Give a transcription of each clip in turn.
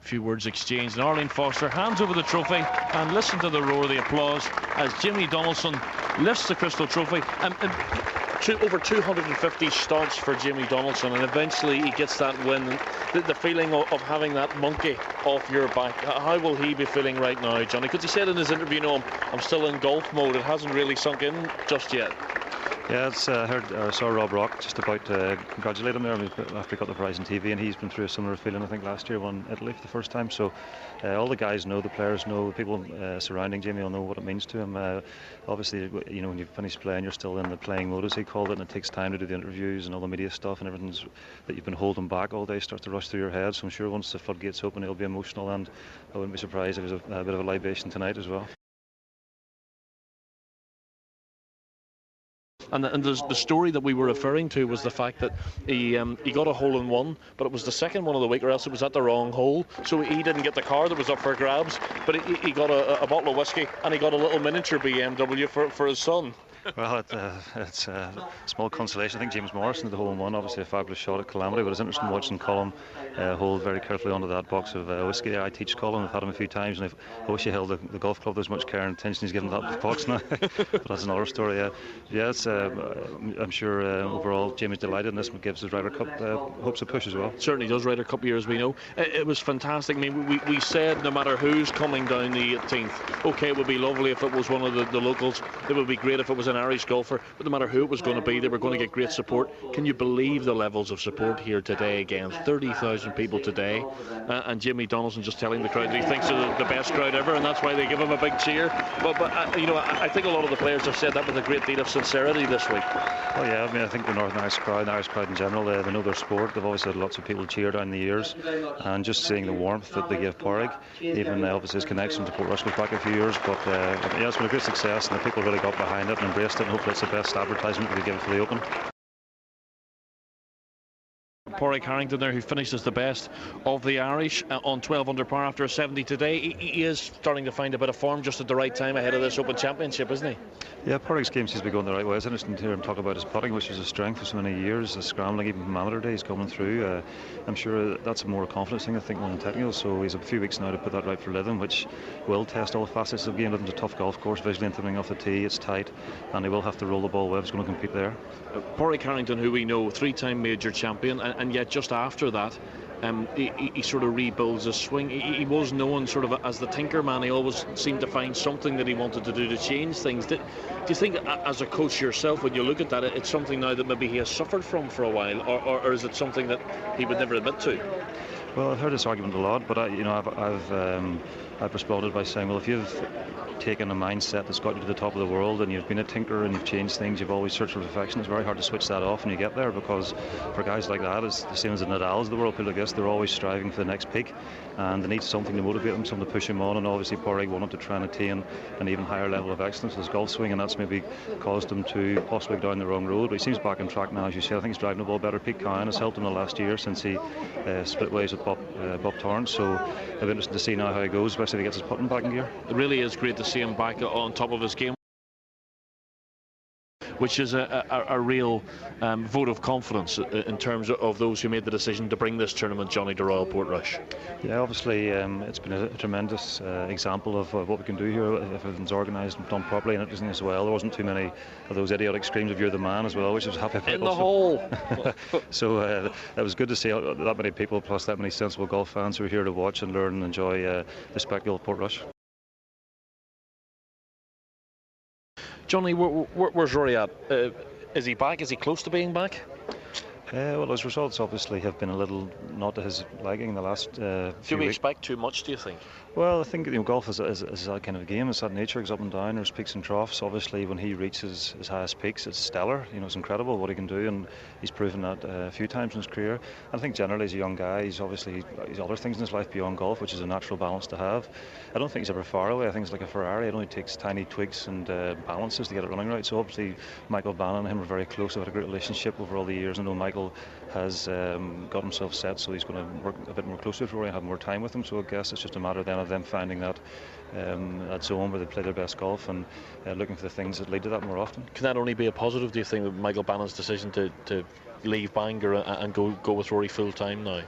few words exchanged, and Arlene Foster hands over the trophy, and listen to the roar of the applause as Jimmy Donaldson lifts the crystal trophy. Over 250 starts for Jimmy Donaldson, and eventually he gets that win. The feeling of having that monkey off your back, how will he be feeling right now, Johnny? Because he said in his interview, I'm still in golf mode. It hasn't really sunk in just yet. Yeah, I saw Rob Rock just about to congratulate him there after he got the prize on TV, and he's been through a similar feeling, I think, last year, won Italy for the first time. So all the guys know, the players know, the people surrounding Jamie will know what it means to him. Obviously, when you finish playing, you're still in the playing mode, as he called it, and it takes time to do the interviews and all the media stuff, and everything that you've been holding back all day starts to rush through your head. So I'm sure once the floodgates open, it'll be emotional, and I wouldn't be surprised if it was a bit of a libation tonight as well. And the story that we were referring to was the fact that he got a hole-in-one, but it was the second one of the week, or else it was at the wrong hole. So he didn't get the car that was up for grabs, but he got a bottle of whiskey, and he got a little miniature BMW for his son. Well, it's a small consolation. I think James Morrison did the hole-in-one, obviously a fabulous shot at Calamity, but it's interesting watching Colin hold very carefully onto that box of whiskey there. I teach Colin, I've had him a few times, and I wish he held the golf club with as much care and attention he's given that box now. But that's another story. Yeah, I'm sure overall Jamie's delighted, and this gives the Ryder Cup hopes a push as well. Certainly does. Ryder Cup year, as we know. It was fantastic. I mean, we said no matter who's coming down the 18th, okay, it would be lovely if it was one of the locals. It would be great if it was an Irish golfer, but no matter who it was going to be, they were going to get great support. Can you believe the levels of support here today again? 30,000 people today, and Jimmy Donaldson just telling the crowd that he thinks they're the best crowd ever, and that's why they give him a big cheer. But I think a lot of the players have said that with a great deal of sincerity this week. Well, yeah, I mean, I think the Northern Irish crowd, the Irish crowd in general, they know their sport. They've always had lots of people cheer down the years, and just seeing the warmth that they give Porrig, even obviously his connection to Portrush goes back a few years, but yeah, it's been a great success, and the people really got behind it and embraced it, and hopefully it's the best advertisement we could give for the Open. Porrig Harrington there, who finished as the best of the Irish on 12 under par after a 70 today. He is starting to find a bit of form just at the right time ahead of this Open Championship, isn't he? Yeah, Porrig's game seems to be going the right way. It's interesting to hear him talk about his putting, which is a strength for so many years, the scrambling, even from amateur days coming through. I'm sure that's a more confidence thing, I think, than technical. So he's a few weeks now to put that right for Lytham, which will test all the facets of the game. Lytham's a tough golf course, visually intimidating off the tee, it's tight, and he will have to roll the ball well if he's going to compete there. Porrig Harrington, who we know, three-time major champion, and yet just after that, he sort of rebuilds his swing. He was known sort of as the tinker man. He always seemed to find something that he wanted to do to change things. Do you think, as a coach yourself, when you look at that, it's something now that maybe he has suffered from for a while, or is it something that he would never admit to? Well, I've heard this argument a lot, but I've responded by saying, well, if you've taken a mindset that's got you to the top of the world, and you've been a tinkerer and you've changed things, you've always searched for perfection, it's very hard to switch that off when you get there, because for guys like that, it's the same as the Nadals of the world, people like this, they're always striving for the next peak, and they need something to motivate them, something to push them on. And obviously Porrig wanted to try and attain an even higher level of excellence with his golf swing, and that's maybe caused him to possibly go down the wrong road. But he seems back on track now, as you said. I think he's driving the ball better. Pete Cowan has helped him the last year since he split ways with Bob Torrance, so it'll be interesting to see now how he goes, especially if he gets his putting back in gear. It really is great to see him back on top of his game, which is a real vote of confidence in terms of those who made the decision to bring this tournament, Johnny, to Royal Portrush. Yeah, obviously it's been a tremendous example of what we can do here if everything's organised and done properly, and interesting as well. There wasn't too many of those idiotic screams of "you're the man" as well, which was happy people. In the hole. So it was good to see that many people, plus that many sensible golf fans who are here to watch and learn and enjoy the spectacle of Portrush. Johnny, where's Rory at? Is he back? Is he close to being back? Well, his results obviously have been a little not to his liking the last few weeks. Do we expect too much, do you think? Well, I think golf is that kind of a game. It's that nature, it's up and down, there's peaks and troughs. Obviously, when he reaches his highest peaks, it's stellar. It's incredible what he can do, and he's proven that a few times in his career. And I think generally, as a young guy, he's other things in his life beyond golf, which is a natural balance to have. I don't think he's ever far away. I think it's like a Ferrari. It only takes tiny tweaks and balances to get it running right. So obviously, Michael Bannon and him are very close. They've had a great relationship over all the years. I know Michael has got himself set, so he's going to work a bit more closely with Rory and have more time with him. So I guess it's just a matter then of them finding that zone where they play their best golf and looking for the things that lead to that more often. Can that only be a positive, do you think, with Michael Bannon's decision to leave Bangor and go with Rory full time now?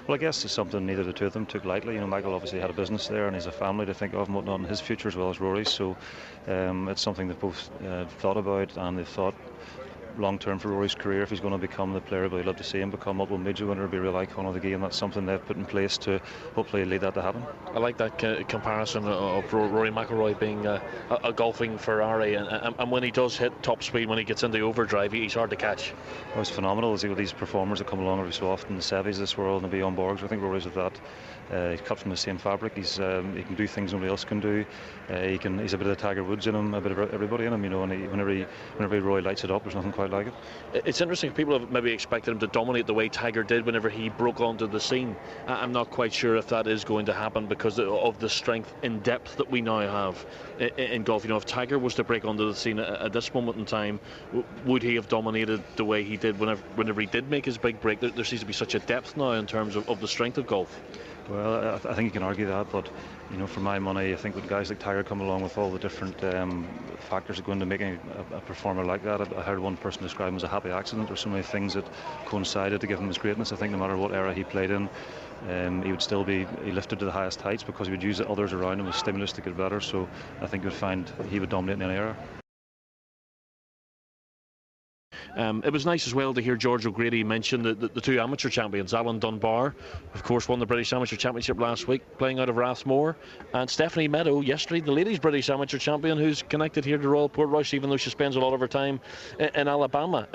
Well, I guess it's something neither the two of them took lightly. Michael obviously had a business there and he's a family to think of and whatnot in his future as well as Rory's. So it's something they've both thought about, and they've thought long term for Rory's career. If he's going to become the player, but we'd love to see him become multiple major winner, be a real icon of the game. That's something they've put in place to hopefully lead that to happen. I like that comparison of Rory McIlroy being a golfing Ferrari, and when he does hit top speed, when he gets into overdrive, he's hard to catch. Well, it's phenomenal. See these performers that come along every so often, the Seves of this world and the Beyond Borgs. I think Rory's with that. He's cut from the same fabric. He can do things nobody else can do. He's a bit of the Tiger Woods in him, a bit of everybody in him, and whenever Rory lights it up, there's nothing quite like it. It's interesting. People have maybe expected him to dominate the way Tiger did whenever he broke onto the scene. I'm not quite sure if that is going to happen because of the strength in depth that we now have in golf. If Tiger was to break onto the scene at this moment in time, would he have dominated the way he did whenever he did make his big break? There seems to be such a depth now in terms of the strength of golf. Well, I think you can argue that, but for my money, I think when guys like Tiger come along with all the different factors that go into making a performer like that, I heard one person describe him as a happy accident. There's so many things that coincided to give him his greatness. I think no matter what era he played in, he would still be lifted to the highest heights because he would use the others around him as stimulus to get better. So I think you would find he would dominate in any era. It was nice as well to hear George O'Grady mention the two amateur champions. Alan Dunbar, of course, won the British Amateur Championship last week, playing out of Rathmore, and Stephanie Meadow yesterday, the ladies' British Amateur Champion, who's connected here to Royal Portrush, even though she spends a lot of her time in Alabama.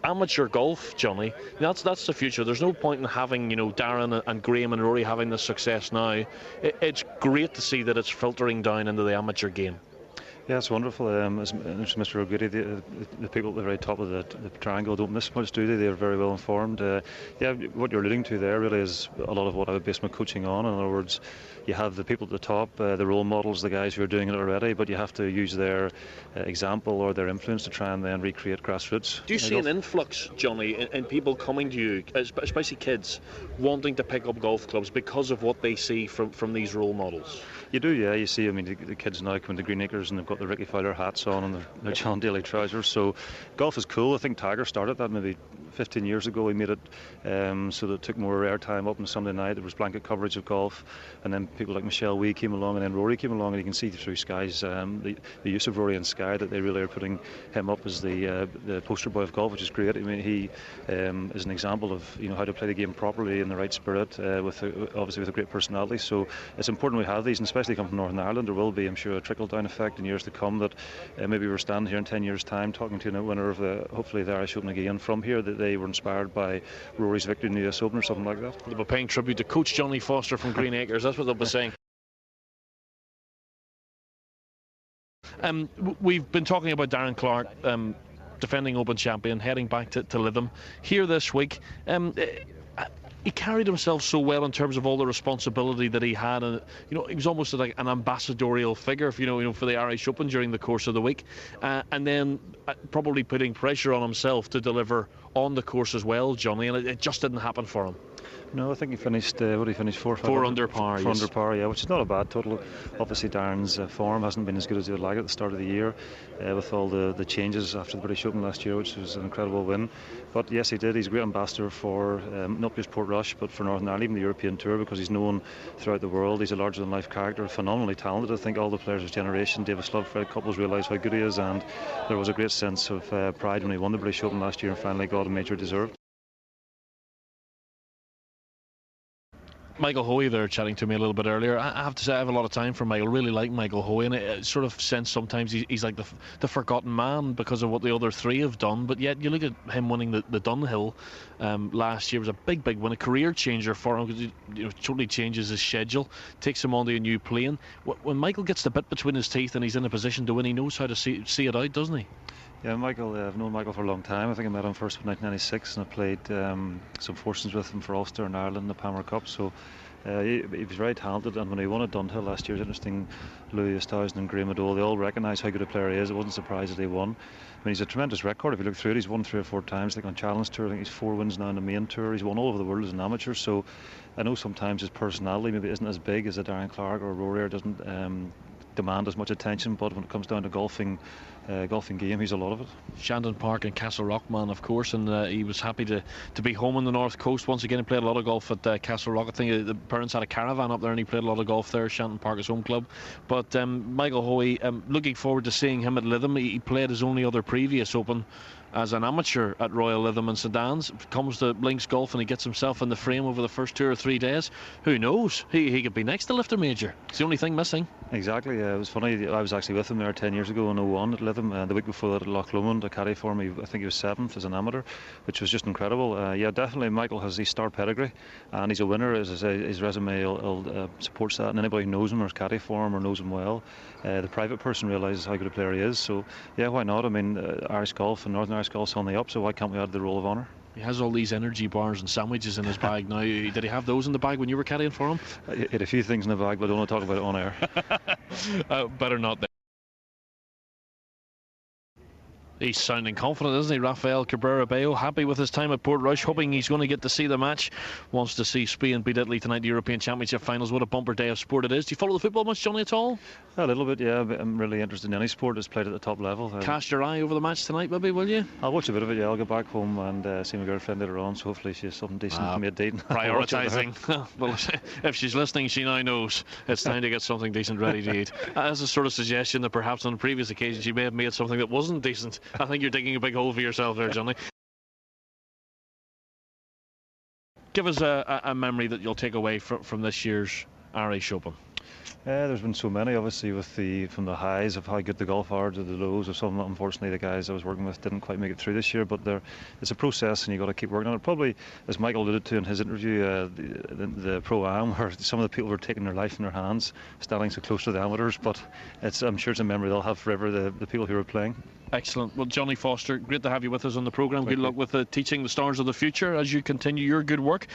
Amateur golf, Johnny, that's the future. There's no point in having Darren and Graham and Rory having this success now. It's great to see that it's filtering down into the amateur game. Yeah, it's wonderful. As Mr. O'Grady, the people at the very top of the triangle don't miss much, do they? They're very well informed. Yeah, what you're alluding to there really is a lot of what I would base my coaching on. In other words, you have the people at the top, the role models, the guys who are doing it already, but you have to use their example or their influence to try and then recreate grassroots. Do you see an influx, Johnny, in people coming to you, especially kids, wanting to pick up golf clubs because of what they see from these role models? You do, yeah. You see, the kids now come to Greenacres and they've got the Ricky Fowler hats on and their John Daly trousers. So golf is cool. I think Tiger started that maybe 15 years ago. He made it so that it took more airtime up on Sunday night. There was blanket coverage of golf, and then people like Michelle Wee came along, and then Rory came along, and you can see through Sky's the use of Rory and Sky that they really are putting him up as the poster boy of golf, which is great. He is an example of how to play the game properly in the right spirit, obviously with a great personality. So it's important we have these, and especially come from Northern Ireland. There will be, I'm sure, a trickle-down effect in years to come that maybe we're standing here in 10 years' time talking to a winner of hopefully the Irish Open again from here, that they were inspired by Rory's victory in the US Open or something like that. They'll be paying tribute to Coach Johnny Foster from Greenacres. That's what they'll be saying. We've been talking about Darren Clarke, defending Open champion, heading back to Lytham here this week. He carried himself so well in terms of all the responsibility that he had, and he was almost like an ambassadorial figure, for the Irish Open during the course of the week, and then probably putting pressure on himself to deliver on the course as well, Johnny, and it just didn't happen for him. No, I think he finished, what did he finish, 4 under par. 4 under par, yeah, which is not a bad total. Obviously Darren's form hasn't been as good as he would like at the start of the year, with all the changes after the British Open last year, which was an incredible win. But yes, he did. He's a great ambassador for not just Portrush, but for Northern Ireland, even the European Tour, because he's known throughout the world. He's a larger-than-life character, phenomenally talented. I think all the players of his generation, Davis Love, Fred Couples, realised how good he is, and there was a great sense of pride when he won the British Open last year and finally got a major deserved. Michael Hoey there chatting to me a little bit earlier. I have to say I have a lot of time for Michael. Really like Michael Hoey, and it sort of sense sometimes he's like the forgotten man because of what the other three have done. But yet you look at him winning the Dunhill last year. It was a big win, a career changer for him, because it totally changes his schedule, takes him onto a new plane. When Michael gets the bit between his teeth and he's in a position to win, he knows how to see it out, doesn't he? Yeah, Michael, I've known Michael for a long time. I think I met him first in 1996 and I played some fortunes with him for Ulster and Ireland in the Palmer Cup. So he was very talented, and when he won at Dunhill last year, it was interesting. Louis Oosthuizen and Graham O'Dowell, they all recognise how good a player he is. I wasn't surprised that he won. I mean, he's a tremendous record. If you look through it, he's won 3 or 4 times. Like on Challenge Tour, I think he's 4 wins now on the main tour. He's won all over the world as an amateur. So I know sometimes his personality maybe isn't as big as a Darren Clarke or a Rory, or doesn't demand as much attention, but when it comes down to golfing game, he's a lot of it. Shandon Park and Castle Rock man, of course, and he was happy to be home on the north coast once again. He played a lot of golf at Castle Rock. I think the parents had a caravan up there and he played a lot of golf there. Shandon Park, his home club. But Michael Hoey, looking forward to seeing him at Lytham. He played his only other previous Open as an amateur at Royal Lytham and St Anne's. Comes to Links Golf and he gets himself in the frame over the first 2 or 3 days. Who knows? He could be next to Lifter Major. It's the only thing missing. Exactly. It was funny. I was actually with him there 10 years ago in 01 at Lytham, and the week before that at Loch Lomond, a caddy for me. I think he was 7th as an amateur, which was just incredible. Yeah, definitely Michael has his star pedigree, and he's a winner. As I say, his resume supports that, and anybody who knows him or is caddy for him or knows him well, the private person realises how good a player he is. So yeah, why not? I mean, Irish golf and Northern Irish golf's on the up, so why can't we add the Roll of Honour? He has all these energy bars and sandwiches in his bag now. Did he have those in the bag when you were caddying for him? He had a few things in the bag, but I don't want to talk about it on air. Better not then. He's sounding confident, isn't he? Rafael Cabrera Bello, happy with his time at Portrush, hoping he's going to get to see the match. Wants to see Spain beat Italy tonight, the European Championship finals. What a bumper day of sport it is. Do you follow the football much, Johnny, at all? A little bit, yeah. I'm really interested in any sport that's played at the top level. Cast your eye over the match tonight, maybe, will you? I'll watch a bit of it, yeah. I'll get back home and see my girlfriend later on, so hopefully she has something decent for me at date. Prioritising. Well, if she's listening, she now knows it's time to get something decent ready to eat. As a sort of suggestion that perhaps on previous occasions she may have made something that wasn't decent. I think you're digging a big hole for yourself there, Johnny. Give us a memory that you'll take away from this year's Irish Open. There's been so many, obviously, from the highs of how good the golf are to the lows of some. Unfortunately, the guys I was working with didn't quite make it through this year, but it's a process and you've got to keep working on it. Probably, as Michael alluded to in his interview, the Pro-Am, where some of the people were taking their life in their hands, standing so close to the amateurs, but I'm sure it's a memory they'll have forever, the people who were playing. Excellent. Well, Johnny Foster, great to have you with us on the programme. Good luck with teaching the stars of the future as you continue your good work.